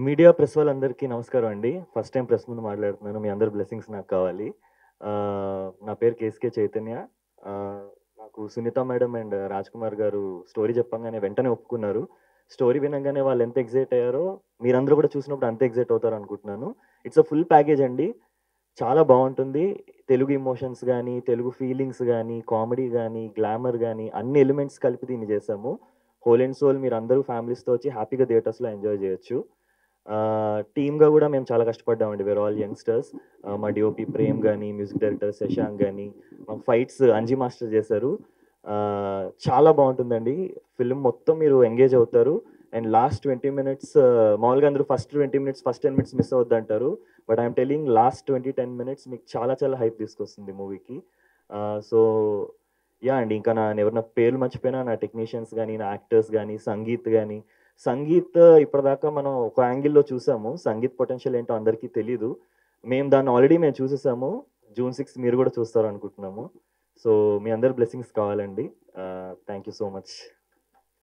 Media press వాళ్ళందరికీ నమస్కారం అండి. ఫస్ట్ టైమ్ ప్రెస్ ముందు మాట్లాడుతున్నాను. మీ అందరి బ్లెస్సింగ్స్ నాకు కావాలి. నా పేరు కేఎస్‌కే చైతన్య. ఆహ్, నాకు సునీత మేడం అండ్ రాజ్ కుమార్ గారు స్టోరీ చెప్పంగానే వెంటనే ఒప్పుకున్నారు. స్టోరీ వినంగానే వాళ్ళు ఎంత ఎక్సైట్ అయ్యారో మీరందరూ కూడా చూసినప్పుడు అంతే ఎక్సైట్ అవుతారనుకుంటున్నాను. ఇట్స్ ఎ ఫుల్ ప్యాకేజ్ అండి. చాలా బావుంటుంది. తెలుగు ఎమోషన్స్ గాని, తెలుగు ఫీలింగ్స్ గాని, కామెడీ గాని, గ్లామర్ గాని అన్ని ఎలిమెంట్స్ కలిపి దీన్ని చేశాము. హోల్ అండ్ సోల్ మీరందరూ ఫ్యామిలీస్‌తో వచ్చి హ్యాపీగా థియేటర్స్‌లో ఎంజాయ్ చేయొచ్చు. టీమ్‌గా గూడా మేము చాలా కష్టపడ్డామండి. We are all youngsters. మా డీఓపీ ప్రేమ్ గాని, మ్యూజిక్ డైరెక్టర్ శశాంక్ గాని, మాకు ఫైట్స్ అంజి మాస్టర్ చేశారు. చాలా బావుంటుందండి. ఫిల్మ్ మొత్తం మీరు ఎంగేజ్ అవుతారు. అండ్ లాస్ట్ 20 మినిట్స్ మామూలుగా అందరూ first 20 minutes, first 10 minutes miss అవుద్దంటారు. But I'm telling last 20, 10 minutes మీకు చాలా చాలా హైప్ తీసుకొస్తుంది మూవీకి. So yeah! అండి. ఇంకా ఎవరైనా పేర్లు మర్చిపోయినా నా టెక్నీషియన్స్ గాని, నా యాక్టర్స్ గాని, సంగీత్ గాని, సంగీత్ ఇప్పటిదాకా మనం ఒక యాంగిల్‌లో చూసాము. సంగీత్ పొటెన్షియల్ ఏంటో అందరికీ తెలీదు. దాన్ని ఆల్రెడీ మేము చూసేసాము. జూన్ 6 మీరు గూడా చూస్తారనుకుంటున్నాము. సో, మీ అందరి బ్లెస్సింగ్స్ కావాలండి. Thank you so much.